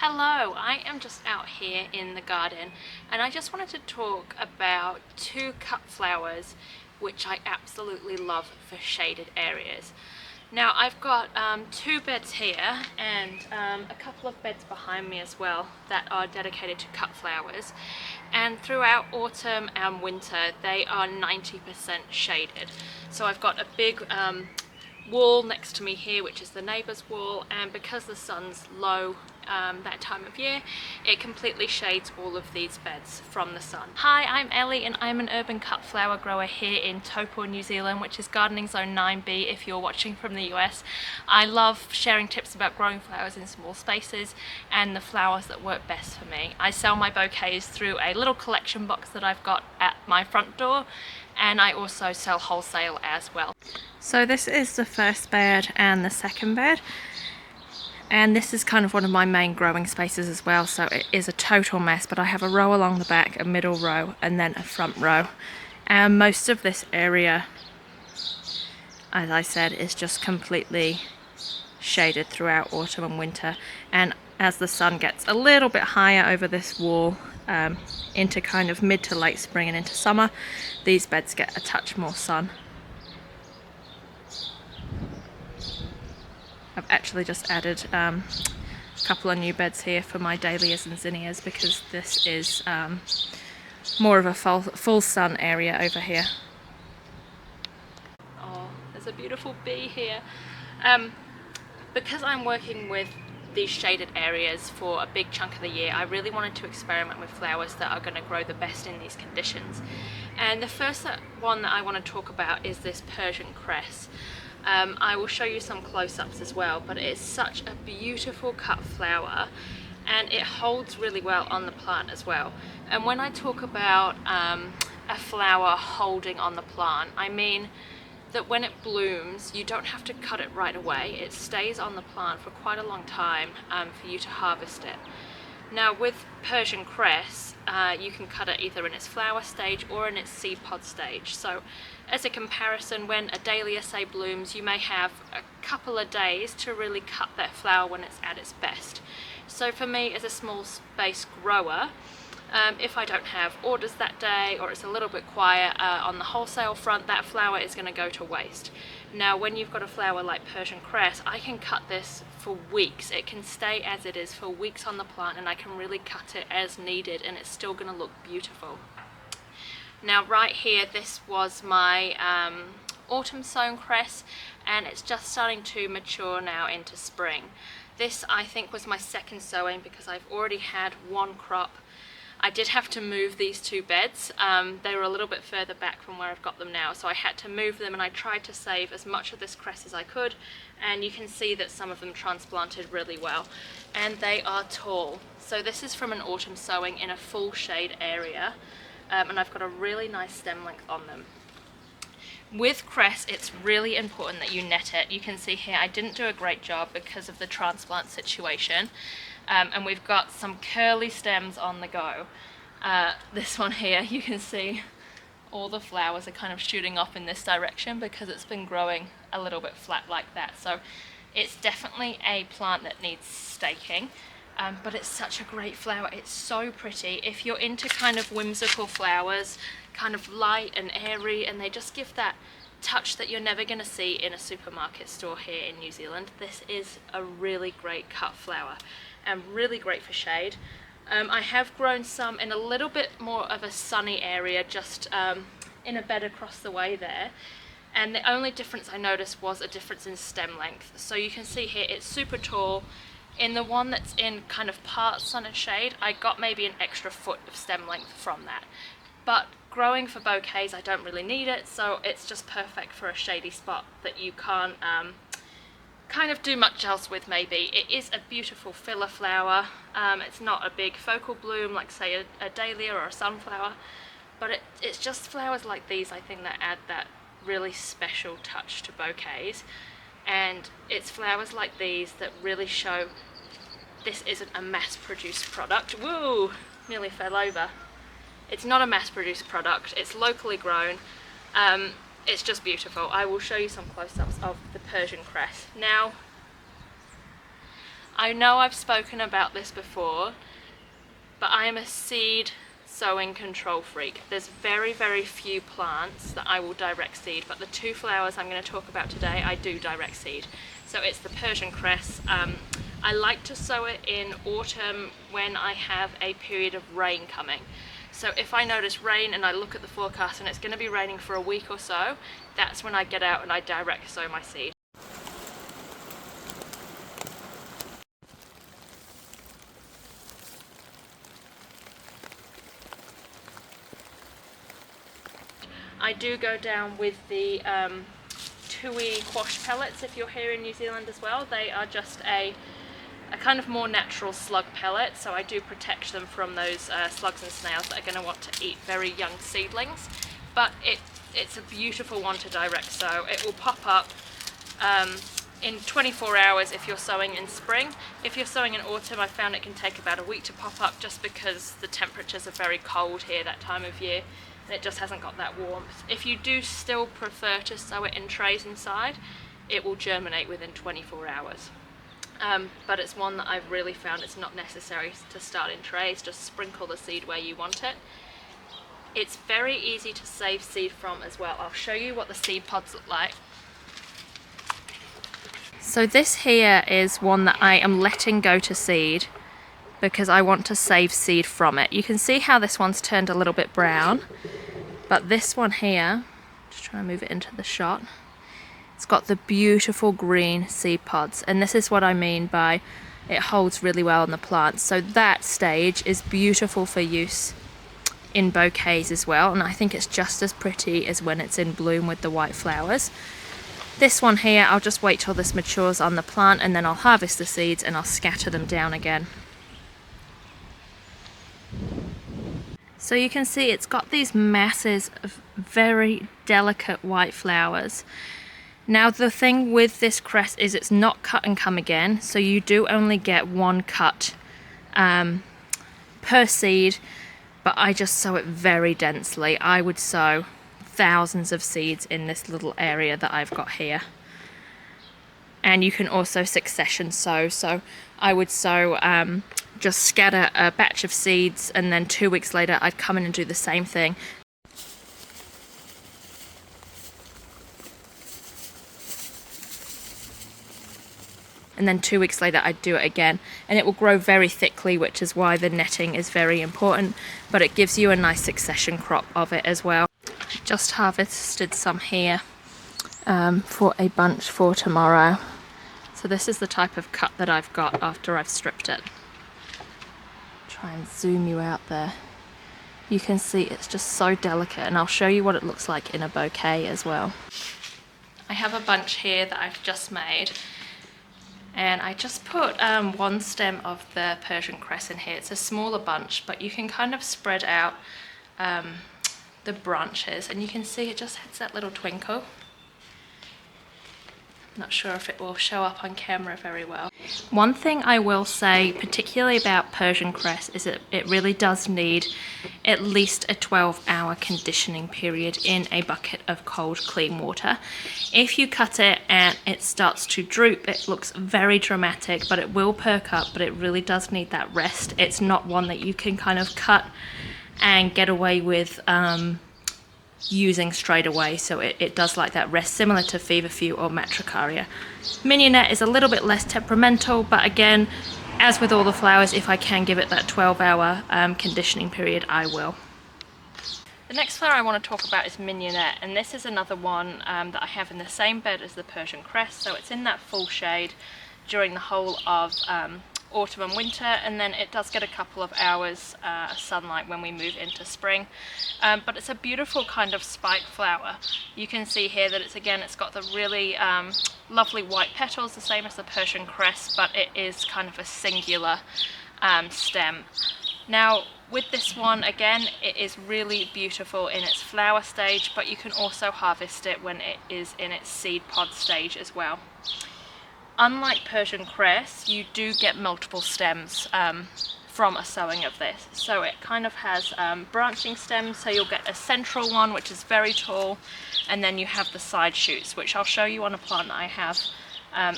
Hello, I am just out here in the garden and I just wanted to talk about two cut flowers which I absolutely love for shaded areas. Now I've got two beds here and a couple of beds behind me as well that are dedicated to cut flowers, and throughout autumn and winter they are 90% shaded. So I've got a big wall next to me here, which is the neighbour's wall, and because the sun's low that time of year, it completely shades all of these beds from the sun. Hi, I'm Ellie and I'm an urban cut flower grower here in Taupo, New Zealand, which is gardening zone 9B if you're watching from the US. I love sharing tips about growing flowers in small spaces and the flowers that work best for me. I sell my bouquets through a little collection box that I've got at my front door, and I also sell wholesale as well. So this is the first bed and the second bed, and this is kind of one of my main growing spaces as well, so it is a total mess, but I have a row along the back, a middle row, and then a front row. And most of this area, as I said, is just completely shaded throughout autumn and winter, and as the sun gets a little bit higher over this wall into kind of mid to late spring and into summer, these beds get a touch more sun. I've actually just added a couple of new beds here for my dahlias and zinnias because this is more of a full sun area over here. Oh, there's a beautiful bee here. Because I'm working with these shaded areas for a big chunk of the year, I really wanted to experiment with flowers that are going to grow the best in these conditions. And the first one that I want to talk about is this Persian cress. I will show you some close-ups as well, but it's such a beautiful cut flower and it holds really well on the plant as well. And when I talk about a flower holding on the plant, I mean that when it blooms you don't have to cut it right away. It stays on the plant for quite a long time for you to harvest it. Now with Persian cress, you can cut it either in its flower stage or in its seed pod stage. So as a comparison, when a dahlia say blooms, you may have a couple of days to really cut that flower when it's at its best. So for me as a small space grower, if I don't have orders that day or it's a little bit quiet on the wholesale front, that flower is going to go to waste. Now when you've got a flower like Persian cress, I can cut this for weeks. It can stay as it is for weeks on the plant and I can really cut it as needed and it's still going to look beautiful. Now right here, this was my autumn sown cress and it's just starting to mature now into spring. This I think was my second sowing because I've already had one crop. I did have to move these two beds. They were a little bit further back from where I've got them now, so I had to move them and I tried to save as much of this cress as I could, and you can see that some of them transplanted really well and they are tall. So this is from an autumn sowing in a full shade area, and I've got a really nice stem length on them. With cress, it's really important that you net it. You can see here I didn't do a great job because of the transplant situation. And we've got some curly stems on the go. This one here, you can see all the flowers are kind of shooting off in this direction because it's been growing a little bit flat like that. So it's definitely a plant that needs staking, but it's such a great flower. It's so pretty. If you're into kind of whimsical flowers, kind of light and airy, and they just give that touch that you're never going to see in a supermarket store here in New Zealand, this is a really great cut flower and really great for shade. I have grown some in a little bit more of a sunny area, just in a bed across the way there, and the only difference I noticed was a difference in stem length. So you can see here it's super tall. In the one that's in kind of part sun and shade, I got maybe an extra foot of stem length from that. But growing for bouquets, I don't really need it, so it's just perfect for a shady spot that you can't kind of do much else with maybe. It is a beautiful filler flower. It's not a big focal bloom like say a dahlia or a sunflower, but it's just flowers like these I think that add that really special touch to bouquets. And it's flowers like these that really show this isn't a mass-produced product. Woo! Nearly fell over. It's not a mass-produced product, it's locally grown. It's just beautiful. I will show you some close-ups of the Persian cress. Now, I know I've spoken about this before, but I am a seed sowing control freak. There's very, very few plants that I will direct seed, but the two flowers I'm going to talk about today, I do direct seed. So it's the Persian cress. I like to sow it in autumn when I have a period of rain coming. So if I notice rain and I look at the forecast and it's going to be raining for a week or so, that's when I get out and I direct sow my seed. I do go down with the Tui quash pellets if you're here in New Zealand as well. They are just a kind of more natural slug pellet, so I do protect them from those slugs and snails that are going to want to eat very young seedlings. But it's a beautiful one to direct sow. It will pop up in 24 hours if you're sowing in spring. If you're sowing in autumn, I found it can take about a week to pop up just because the temperatures are very cold here that time of year and it just hasn't got that warmth. If you do still prefer to sow it in trays inside, it will germinate within 24 hours. But it's one that I've really found it's not necessary to start in trays, just sprinkle the seed where you want it. It's very easy to save seed from as well. I'll show you what the seed pods look like. So this here is one that I am letting go to seed because I want to save seed from it. You can see how this one's turned a little bit brown, but this one here, just try and move it into the shot, it's got the beautiful green seed pods, and this is what I mean by it holds really well on the plant. So that stage is beautiful for use in bouquets as well, and I think it's just as pretty as when it's in bloom with the white flowers. This one here, I'll just wait till this matures on the plant and then I'll harvest the seeds and I'll scatter them down again. So you can see it's got these masses of very delicate white flowers. Now the thing with this cress is it's not cut and come again, so you do only get one cut per seed, but I just sow it very densely. I would sow thousands of seeds in this little area that I've got here. And you can also succession sow, so I would sow just scatter a batch of seeds and then 2 weeks later I'd come in and do the same thing. And then 2 weeks later I'd do it again, and it will grow very thickly, which is why the netting is very important, but it gives you a nice succession crop of it as well. Just harvested some here for a bunch for tomorrow. So this is the type of cut that I've got after I've stripped it. Try and zoom you out there. You can see it's just so delicate, and I'll show you what it looks like in a bouquet as well. I have a bunch here that I've just made, and I just put one stem of the Persian cress in here. It's a smaller bunch, but you can kind of spread out the branches, and you can see it just has that little twinkle. Not sure if it will show up on camera very well. One thing I will say, particularly about Persian cress, is that it really does need at least a 12-hour conditioning period in a bucket of cold, clean water. If you cut it and it starts to droop, it looks very dramatic, but it will perk up, but it really does need that rest. It's not one that you can kind of cut and get away with using straight away, so it does like that rest, similar to feverfew or matricaria. Mignonette is a little bit less temperamental, but again, as with all the flowers, if I can give it that 12-hour conditioning period, I will. The next flower I want to talk about is mignonette, and this is another one that I have in the same bed as the Persian cress, so it's in that full shade during the whole of autumn and winter, and then it does get a couple of hours sunlight when we move into spring. But it's a beautiful kind of spike flower. You can see here that it's got the really lovely white petals, the same as the Persian cress, but it is kind of a singular stem. Now with this one, again, it is really beautiful in its flower stage, but you can also harvest it when it is in its seed pod stage as well. Unlike Persian cress, you do get multiple stems from a sowing of this. So it kind of has branching stems, so you'll get a central one which is very tall, and then you have the side shoots, which I'll show you on a plant that I have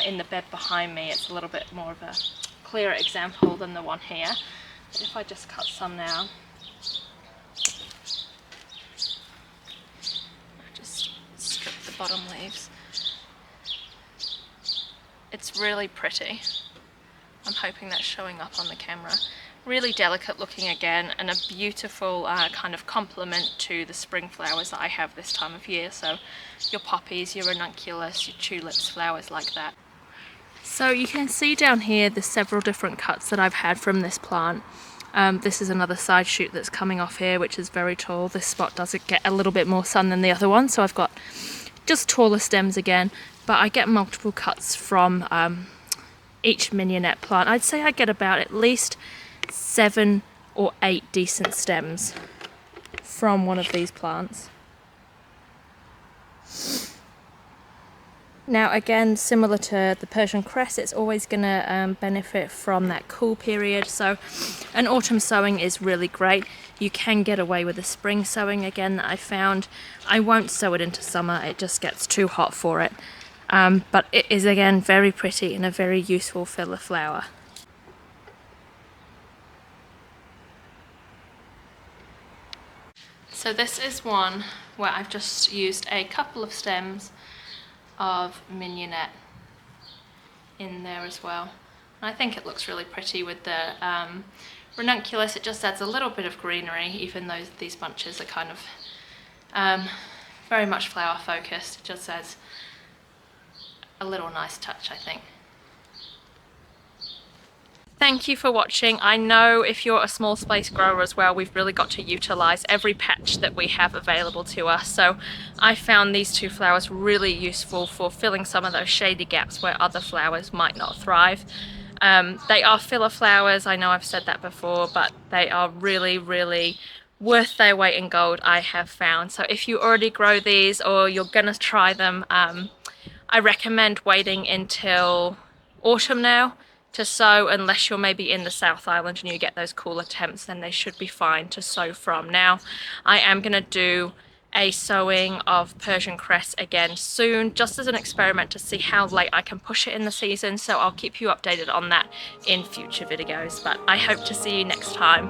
in the bed behind me. It's a little bit more of a clearer example than the one here. But if I just cut some now, just strip the bottom leaves. It's really pretty. I'm hoping that's showing up on the camera. Really delicate looking again, and a beautiful kind of complement to the spring flowers that I have this time of year. So your poppies, your ranunculus, your tulips, flowers like that. So you can see down here the several different cuts that I've had from this plant. This is another side shoot that's coming off here, which is very tall. This spot does get a little bit more sun than the other one, so I've got just taller stems again, but I get multiple cuts from each mignonette plant. I'd say I get about at least 7 or 8 decent stems from one of these plants. Now again, similar to the Persian cress, it's always going to benefit from that cool period, so an autumn sowing is really great. You can get away with a spring sowing again that I found. I won't sow it into summer, it just gets too hot for it. But it is again very pretty and a very useful filler flower. So this is one where I've just used a couple of stems of mignonette in there as well. And I think it looks really pretty with the ranunculus. It just adds a little bit of greenery, even though these bunches are kind of very much flower focused. It just adds a little nice touch, I think. Thank you for watching. I know if you're a small space grower as well, we've really got to utilize every patch that we have available to us. So I found these two flowers really useful for filling some of those shady gaps where other flowers might not thrive. They are filler flowers, I know I've said that before, but they are really, really worth their weight in gold, I have found. So if you already grow these or you're gonna try them, I recommend waiting until autumn now to sow, unless you're maybe in the South Island and you get those cooler temps, then they should be fine to sow from. Now, I am going to do a sowing of Persian cress again soon, just as an experiment to see how late I can push it in the season, so I'll keep you updated on that in future videos, but I hope to see you next time.